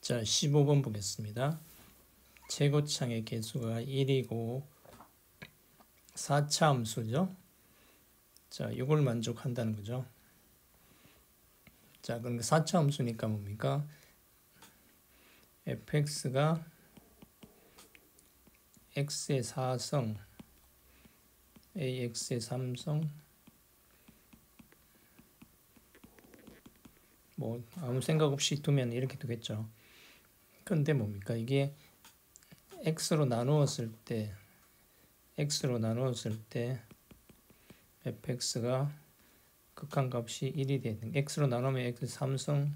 자, 15번 보겠습니다. 최고창의 개수가 1이고 4차 함수죠. 자, 이걸 만족한다는 거죠. 자, 그럼 4차 함수니까 뭡니까? fx가 x의 4성, ax의 3성, 뭐 아무 생각 없이 두면 이렇게 되겠죠. 근데 뭡니까? 이게 x로 나누었을 때 fx가 극한값이 1이 되는, x로 나누면 x 3성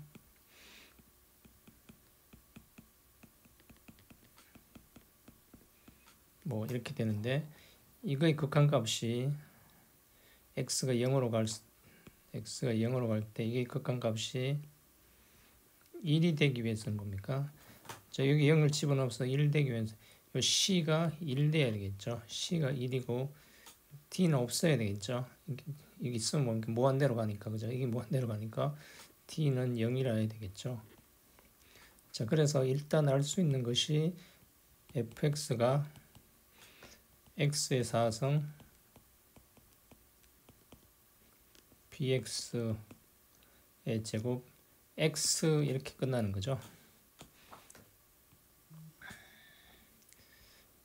뭐 이렇게 되는데, 이거의 극한값이 x가 0으로 갈 때 이게 극한값이 1이 되기 위해서는 뭡니까? 자, 여기 0을 집어넣어서 1 되기 위해서 요 c가 1 돼야 되겠죠. c가 1이고 t는 없어야 되겠죠. 이게 있으면 무한대로 가니까, 그죠? 이게 무한대로 가니까 t는 0이라 해야 되겠죠. 자, 그래서 일단 알 수 있는 것이 fx가 x의 4성 bx의 제곱 x 이렇게 끝나는 거죠.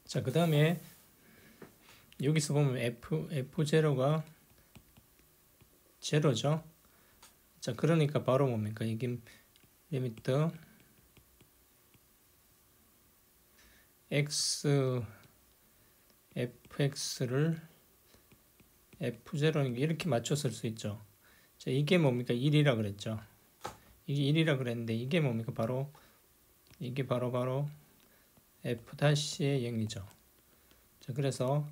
자, 그 다음에 여기서 보면 f0가 제로죠. 자, 그러니까 바로 뭡니까? 이게 리미트 x fx를 f0 이렇게 맞춰 쓸 수 있죠. 자, 이게 뭡니까? 1이라 그랬죠. 이게 1이라 그랬는데 이게 뭡니까? 이게 바로 f'의 0이죠. 자, 그래서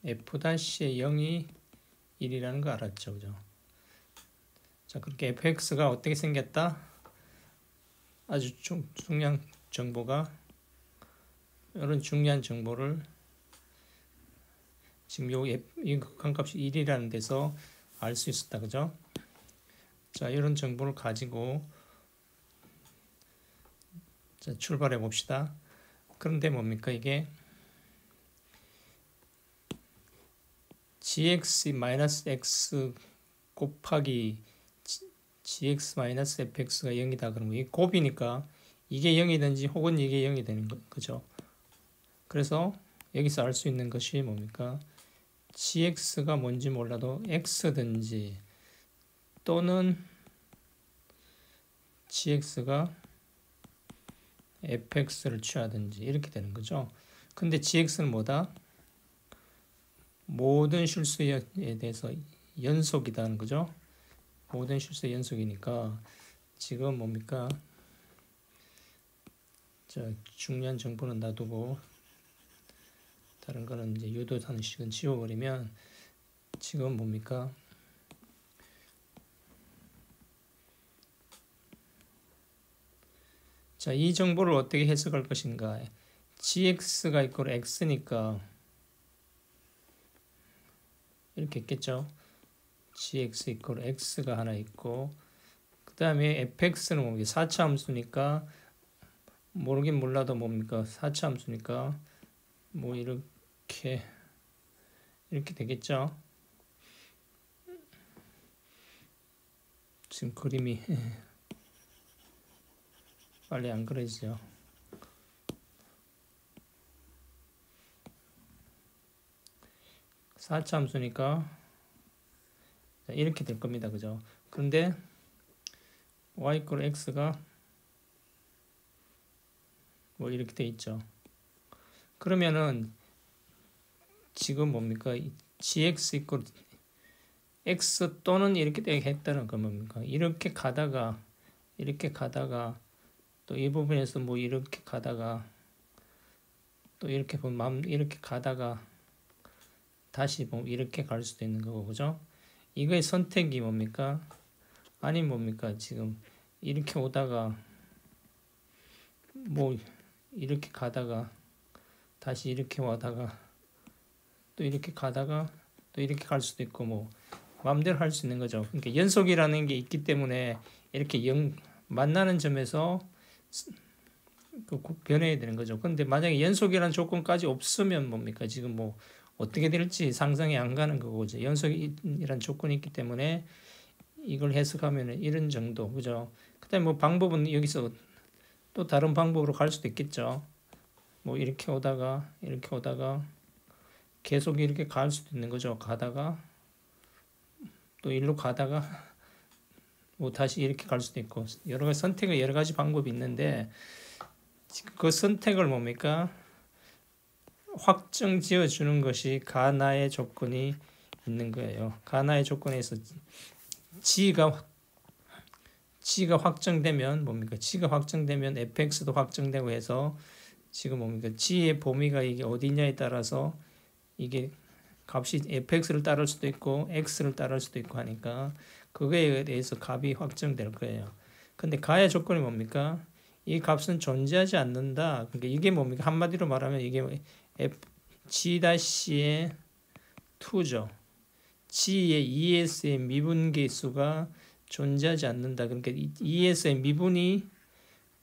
f'의 0이 1이라는 거 알았죠, 그죠? 자, 그렇게 fx가 어떻게 생겼다? 아주 중요한 정보가, 이런 중요한 정보를 지금 이 극한값이 1이라는 데서 알 수 있었다, 그죠? 자, 이런 정보를 가지고 자, 출발해 봅시다. 그런데 뭡니까? 이게 gx-x 곱하기 gx-fx가 0이다. 그러면 이 곱이니까 이게 0이든지 혹은 이게 0이 되는 거죠. 그래서 여기서 알 수 있는 것이 뭡니까? gx가 뭔지 몰라도 x든지 또는 gx가 fx를 취하든지 이렇게 되는 거죠. 근데 gx는 뭐다? 모든 실수에 대해서 연속이다는 거죠. 모든 실수의 연속이니까 지금 뭡니까? 자, 중요한 정보는 놔두고 다른 거는 이제 유도하는 식은 지워버리면 지금 뭡니까? 자, 이 정보를 어떻게 해석할 것인가? gx가 있고 x니까 이렇게 있겠죠. gx 이퀄 x가 하나 있고, 그 다음에 fx는 뭡니까? 4차 함수니까 모르긴 몰라도 뭡니까? 4차 함수니까 뭐 이렇게 되겠죠. 지금 그림이 빨리 안 그려지죠. 사차 함수니까 이렇게 될 겁니다. 그죠? 그런데 y 이퀄 x가 뭐 이렇게 돼 있죠. 그러면은 지금 뭡니까? gx 이퀄 x 또는 이렇게 되겠다는 건 뭡니까? 이렇게 가다가 또 이 부분에서 뭐 이렇게 가다가 또 이렇게 보면 이렇게 가다가 다시 뭐 이렇게 갈 수도 있는 거고, 그죠? 이거의 선택이 뭡니까? 아니 뭡니까? 지금 이렇게 오다가 뭐 이렇게 가다가 다시 이렇게 와다가 또 이렇게 가다가 또 이렇게 갈 수도 있고, 뭐 마음대로 할 수 있는 거죠. 그러니까 연속이라는 게 있기 때문에 이렇게 만나는 점에서 변해야 되는 거죠. 근데 만약에 연속이라는 조건까지 없으면 뭡니까? 지금 뭐 어떻게 될지 상상이 안 가는 거고죠. 연속이라는 조건이 있기 때문에 이걸 해석하면 이런 정도, 그죠? 그다음에 뭐 방법은 여기서 또 다른 방법으로 갈 수도 있겠죠. 뭐 이렇게 오다가 계속 이렇게 갈 수도 있는 거죠. 가다가 또 일로 가다가 뭐 다시 이렇게 갈 수도 있고 여러 가지 선택의 여러 가지 방법이 있는데 그 선택을 뭡니까? 확정 지어 주는 것이 가나의 조건이 있는 거예요. 가나의 조건에서 G가 확정되면 뭡니까? G가 확정되면 fx도 확정되고 해서 지금 뭡니까? G의 범위가 이게 어디냐에 따라서 이게 값이 fx를 따를 수도 있고 x를 따를 수도 있고 하니까 그거에 대해서 값이 확정될 거예요. 근데 가의 조건이 뭡니까? 이 값은 존재하지 않는다. 그러니까 이게 뭡니까? 한마디로 말하면 이게 G-의 2죠. G의 ES의 미분계수가 존재하지 않는다. 그러니까 ES의 미분이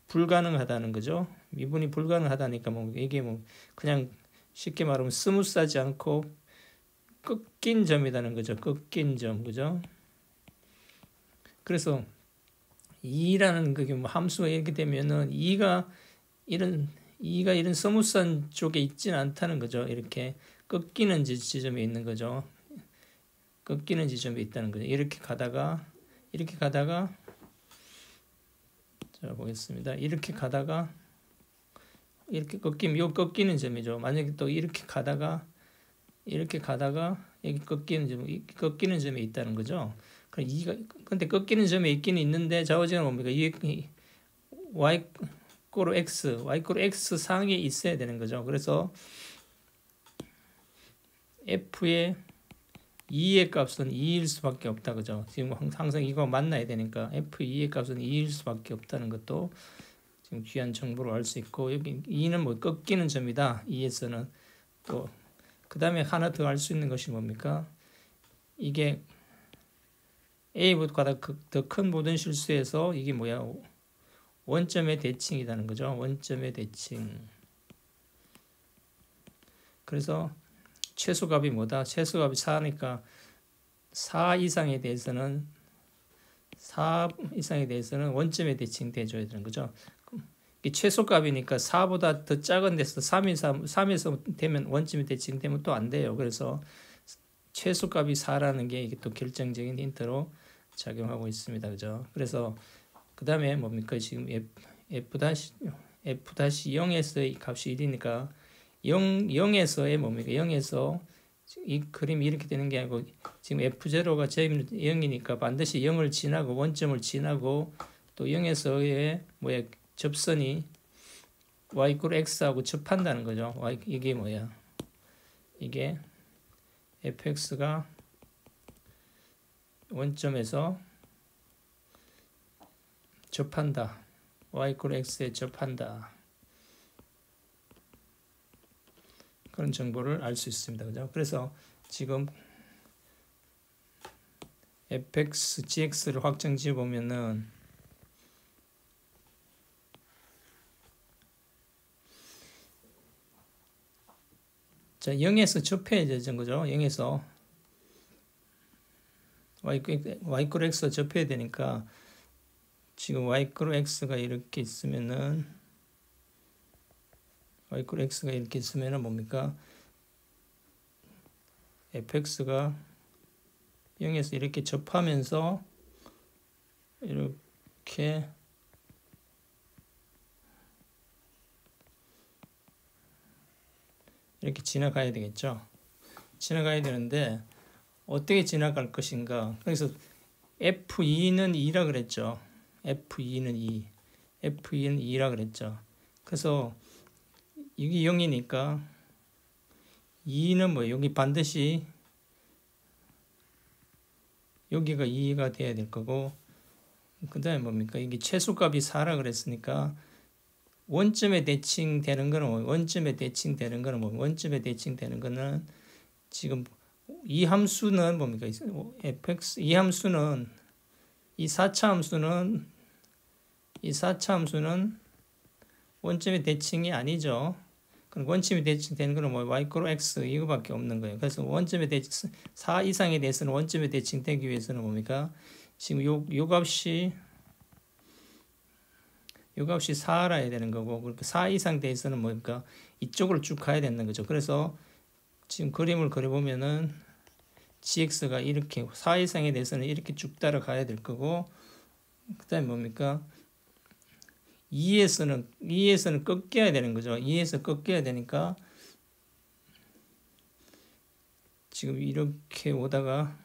불가능하다는 거죠. 미분이 불가능하다니까 뭐 이게 뭐 그냥 쉽게 말하면 스무스하지 않고 꺾인 점이라는 거죠. 꺾인 점, 그죠? 그래서 2라는 그게 뭐 함수가 이렇게 되면은 2가 이런 스무스한 쪽에 있지는 않다는 거죠. 이렇게 꺾이는 지점에 있는 거죠. 꺾이는 지점에 있다는 거죠. 이렇게 가다가 자 보겠습니다. 이렇게 가다가 이렇게 꺾이는 점이죠. 만약에 또 이렇게 가다가 여기 꺾이는 점에 있다는 거죠. 근데 꺾이는 점에 있기는 있는데 좌우지는 뭡니까? y꼴로 x 상에 있어야 되는 거죠. 그래서 f의 2의 값은 2일 수밖에 없다, 그죠? 지금 항상 이거 만나야 되니까 f2의 값은 2일 수밖에 없다는 것도 지금 귀한 정보로 알 수 있고, 여기 2는 뭐 꺾이는 점이다. 2에서는 또 그 다음에 하나 더 알 수 있는 것이 뭡니까? 이게 A보다 더 큰 모든 실수에서 이게 뭐야? 원점의 대칭이라는 거죠. 원점의 대칭. 그래서 최소값이 뭐다? 최소값이 4니까 4 이상에 대해서는 원점의 대칭 돼줘야 되는 거죠. 이 최소값이니까 4보다 더 작은 데서 3에서 되면 원점의 대칭 되면 또 안 돼요. 그래서 최소값이 4라는 게 이게 또 결정적인 힌트로 작용하고 있습니다. 그죠? 그래서 그 다음에 뭡니까? 지금 f-0에서의 값이 1이니까 0에서의 뭡니까? 0에서 이 그림이 이렇게 되는 게 아니고 지금 f0가 0이니까 반드시 0을 지나고 원점을 지나고 또 0에서의 뭐야? 접선이 y = x하고 접한다는 거죠. 이게 뭐야? 이게 fx가 원점에서 접한다. y = x에 접한다. 그런 정보를 알 수 있습니다. 그죠? 그래서 지금 fx, gx를 확정 지어 보면은 자, 0에서 접해야 되는 거죠. 0에서 y = x가 접해야 되니까 지금 y = x가 이렇게 있으면은 뭡니까? fx가 0에서 이렇게 접하면서 이렇게 지나가야 되겠죠. 지나가야 되는데 어떻게 지나갈 것인가? 그래서 f2는 2라 그랬죠. f2는 2라 그랬죠. 그래서 이게 0이니까 2는 뭐 여기 반드시 여기가 2가 돼야 될 거고, 그 다음에 뭡니까? 이게 최소값이 4라 그랬으니까 원점에 대칭되는 거는 지금 이 함수는 뭡니까? fx 이 4차 함수는 원점의 대칭이 아니죠. 그럼 원점이 대칭되는 거는 뭐 y = x 이거밖에 없는 거예요. 그래서 원점의 대칭 4 이상에 대해서는 원점의 대칭되기 위해서는 뭡니까? 지금 요 값이 4라 해야 되는 거고, 그러니까 4 이상 대해서는 뭡니까? 이쪽으로 쭉 가야 되는 거죠. 그래서 지금 그림을 그려보면은 gx가 이렇게 4 이상에 대해서는 이렇게 쭉 따라가야 될 거고, 그 다음에 뭡니까? 2에서는 꺾여야 되는 거죠. 2에서 꺾여야 되니까 지금 이렇게 오다가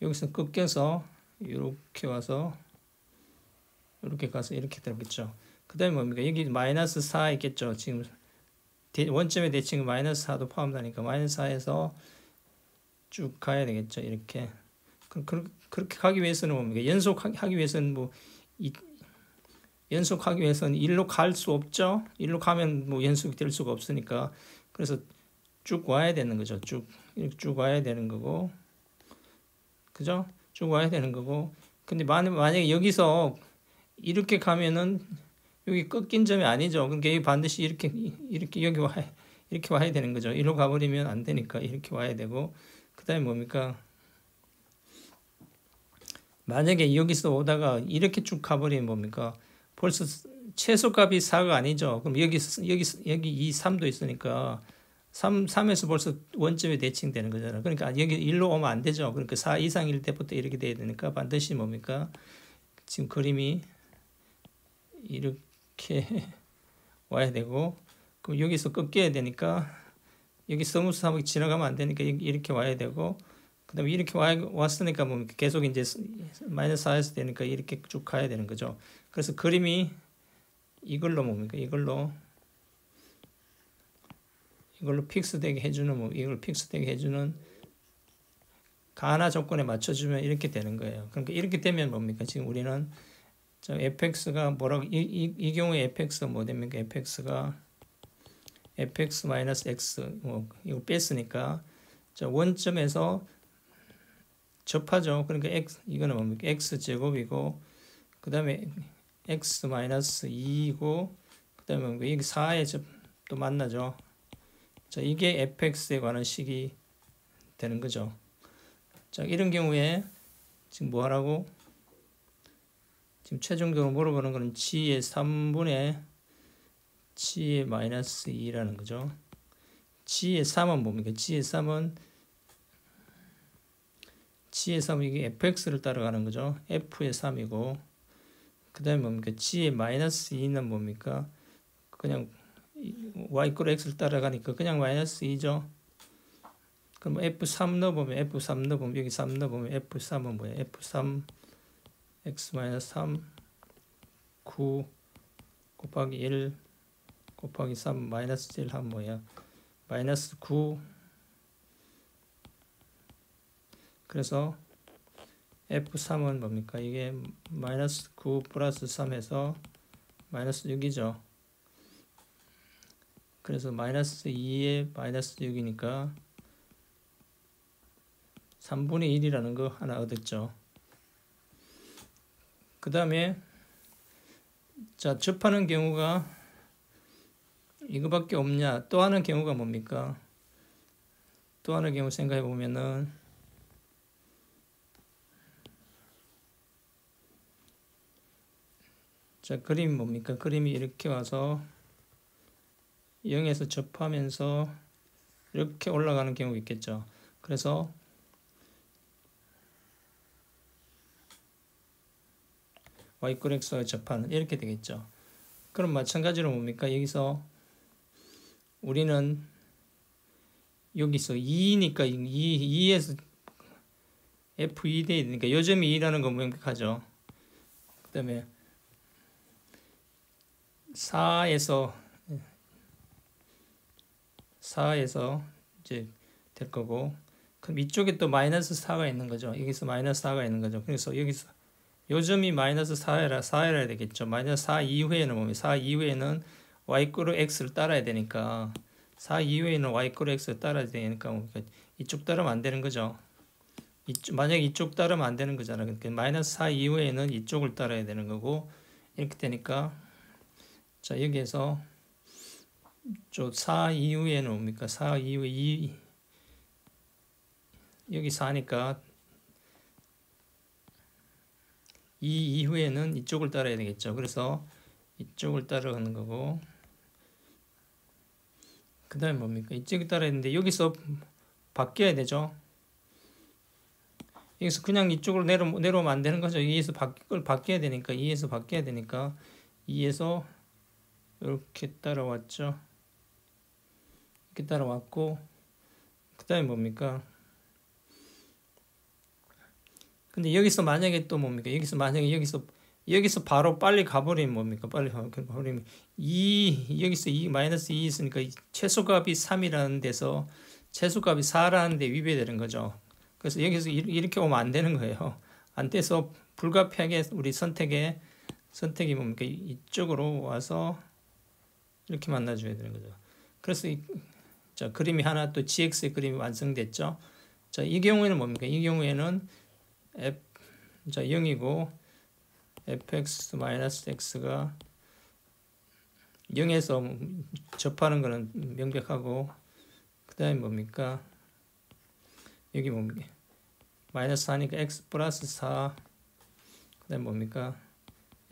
여기서 꺾여서 이렇게 와서 이렇게 가서 이렇게 되겠죠. 그 다음에 뭡니까? 여기 마이너스 4 있겠죠. 지금 원점의 대칭은 마이너스 4도 포함되니까 마이너스 4에서 쭉 가야 되겠죠. 이렇게. 그렇게 가기 위해서는 뭡니까? 연속하기 위해서는 연속하기 위해서는 일로 갈 수 없죠. 일로 가면 뭐 연속이 될 수가 없으니까. 그래서 쭉 와야 되는 거죠. 이렇게 쭉 와야 되는 거고. 그죠? 쭉 와야 되는 거고. 근데 만약에 여기서 이렇게 가면은 여기 꺾인 점이 아니죠. 그러니까 여기 반드시 이렇게 여기 이렇게 와야 되는 거죠. 이리로 가버리면 안 되니까 이렇게 와야 되고. 그다음에 뭡니까? 만약에 여기서 오다가 이렇게 쭉 가버리면 뭡니까? 벌써 최소값이 4가 아니죠. 그럼 여기 이 3도 있으니까 3에서 벌써 원점이 대칭되는 거잖아요. 그러니까 여기 일로 오면 안 되죠. 그러니까 4 이상일 때부터 이렇게 돼야 되니까 반드시 뭡니까? 지금 그림이 이렇게 와야 되고, 그럼 여기서 꺾여야 되니까 여기 서무수함이 지나가면 안 되니까 이렇게 와야 되고, 그 다음에 이렇게 왔으니까 뭐 계속 이제 마이너스 4에서 되니까 이렇게 쭉 가야 되는 거죠. 그래서 그림이 이걸로 뭡니까? 이걸로 픽스되게 해주는 이걸 픽스되게 해주는 가나 조건에 맞춰주면 이렇게 되는 거예요. 그러니까 이렇게 되면 뭡니까? 지금 우리는 fx가 뭐라고 이 경우에 fx가 뭐 됩니까? fx가 fx 마이너스 x 이거 뺐으니까 원점에서 접하죠. 그러니까 이거는 뭡니까? x 제곱이고, 그 다음에 x 마이너스 2이고, 그 다음에 여기 4에 또 만나죠. 자, 이게 fx에 관한 식이 되는 거죠. 자, 이런 경우에 지금 뭐 하라고? 지금 최종적으로 물어보는 거는 g의 3분의 g의 마이너스 2라는 거죠. g의 3은 뭡니까? g의 3은 이게 fx를 따라가는 거죠. f의 3이고, 그 다음에 뭡니까? g의 마이너스 2는 뭡니까? 그냥 y = x를 따라가니까 그냥 마이너스 2죠. 그럼 f3 넣어보면 여기 3 넣어보면 f3은 뭐예요? f3 x-3 9 곱하기 1 곱하기 3 마이너스 1 하면 뭐야? 마이너스 9. 그래서 f3은 뭡니까? 이게 마이너스 9 플러스 3에서 마이너스 6이죠. 그래서 마이너스 2에 마이너스 6이니까 3분의 1이라는 거 하나 얻었죠. 그 다음에 자, 접하는 경우가 이거밖에 없냐? 또 하는 경우가 뭡니까? 또 하는 경우 생각해 보면은 자, 그림이 뭡니까? 그림이 이렇게 와서 0에서 접하면서 이렇게 올라가는 경우 있겠죠. 그래서 y = x와 접하는 이렇게 되겠죠. 그럼 마찬가지로 뭡니까? 여기서 우리는 여기서 2니까 2에서 f2 돼야 되니까 요점이 2라는 거 명백하죠. 그 다음에 4에서 이제 될 거고, 그럼 이쪽에 또 마이너스 4가 있는 거죠. 여기서 마이너스 4가 있는 거죠. 그래서 여기서 요점이 마이너스 4여야 되겠죠. 마이너스 4 이후에는 뭡니까? 4 이후에는 y = x를 따라야 되니까 4 이후에는 y = x를 따라야 되니까 뭡니까? 이쪽 따르면 안 되는 거죠. 만약에 이쪽 따르면 안 되는 거잖아. 그러니까 마이너스 4 이후에는 이쪽을 따라야 되는 거고, 이렇게 되니까 자, 여기에서 4 이후에는 뭡니까? 4 이후에 2, 여기 4니까 2 이후에는 이쪽을 따라야 되겠죠. 그래서 이쪽을 따라가는 거고, 그 다음에 뭡니까? 이쪽을 따라야 되는데 여기서 바뀌어야 되죠. 여기서 그냥 이쪽으로 내려오면 안 되는 거죠. 2에서 바뀌어야 되니까 2에서 바뀌어야 되니까 2에서 이렇게 따라왔죠. 이렇게 따라왔고, 그 다음에 뭡니까? 근데 여기서 만약에 또 뭡니까? 여기서 바로 빨리 가버리면 뭡니까? 빨리 가버리면 여기서 마이너스 2 있으니까 최소값이 3이라는 데서 최소값이 4라는 데 위배되는 거죠. 그래서 여기서 이렇게 오면 안 되는 거예요. 안 돼서 불가피하게 우리 선택이 뭡니까? 이쪽으로 와서 이렇게 만나줘야 되는 거죠. 그래서 자, 그림이 하나 또 GX의 그림이 완성됐죠. 자, 이 경우에는 뭡니까? 이 경우에는 0이고 fx-x가 0에서 접하는 거는 명백하고, 그 다음에 뭡니까? 여기 뭡니까? 마이너스 4니까 x 플러스 4, 그 다음에 뭡니까?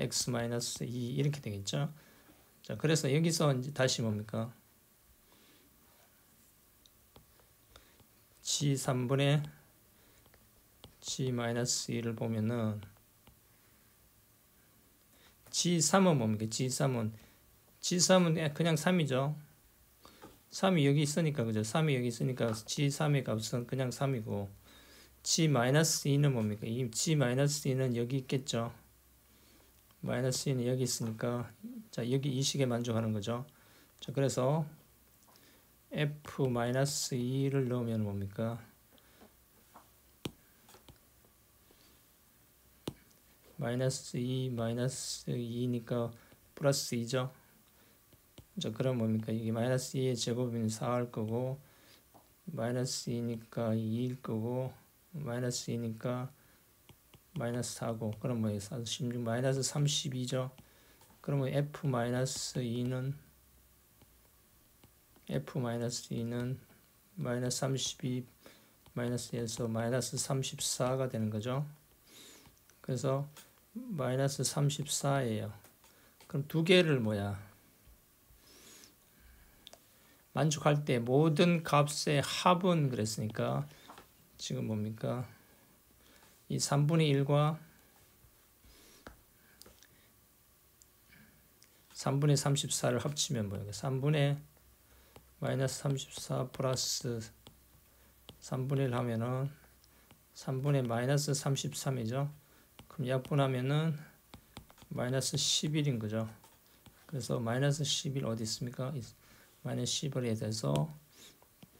x 마이너스 2 이렇게 되겠죠. 자, 그래서 여기서 이제 다시 뭡니까? g 3분의 g 마이너스 2를 보면은 g3은 뭡니까? g3은 그냥 3이죠. 3이 여기 있으니까, 그죠? 3이 여기 있으니까 g3의 값은 그냥 3이고, g-2는 뭡니까? 이 g-2는 여기 있겠죠. 마이너스 2는 여기 있으니까, 자, 여기 이 식에 만족하는 거죠. 자, 그래서 f-2를 넣으면 뭡니까? 마이너스 2니까 플러스 2죠. 자, 그럼 뭡니까? 이게 마이너스 2의 제곱이면 4할 거고, 마이너스 2니까 2일 거고, 마이너스 2니까 마이너스 4고, 그럼 뭐예요? 16 마이너스 32죠. 그러면 f-2는 마이너스 32 마이너스에서 마이너스 34가 되는 거죠. 그래서 마이너스 34예요. 그럼 두 개를 만족할 때 모든 값의 합은 그랬으니까 지금 뭡니까? 이 3분의 1과 3분의 34를 합치면 뭐예요? 3분의 마이너스 34 플러스 3분의 1 하면은 3분의 마이너스 33이죠. 그럼 약분하면은 마이너스 11인 거죠. 그래서 마이너스 11 어디 있습니까? 마이너스 11에 대해서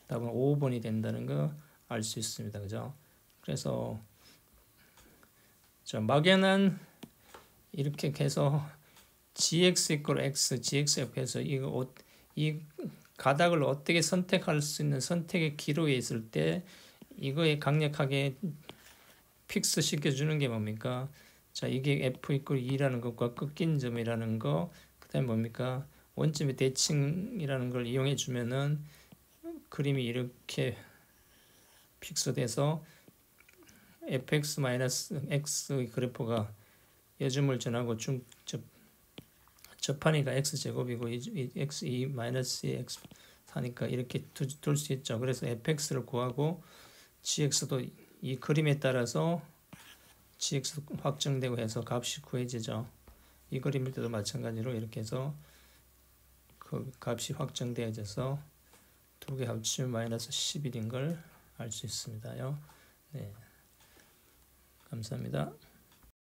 답은 5번이 된다는 거 알 수 있습니다. 그죠? 그래서 자, 막연한 이렇게 해서 gx 이퀄 x, gx 옆에서 이 가닥을 어떻게 선택할 수 있는 선택의 기로에 있을 때 이거에 강력하게 픽스 시켜주는 게 뭡니까? 자, 이게 f 이퀄 2라는 것과 꺾인 점이라는 거, 그 다음에 뭡니까? 원점의 대칭이라는 걸 이용해 주면은 그림이 이렇게 픽스돼서 fx-x의 그래프가 여점을 전하고 접하니까 x제곱이고 x 2 마이너스 x 사니까 이렇게 둘 수 있죠. 그래서 fx를 구하고 gx도 이 그림에 따라서 gx 확정되고 해서 값이 구해지죠. 이 그림일 때도 마찬가지로 이렇게 해서 그 값이 확정되어져서 두 개 합치면 마이너스 11인 걸 알 수 있습니다요. 네, 감사합니다.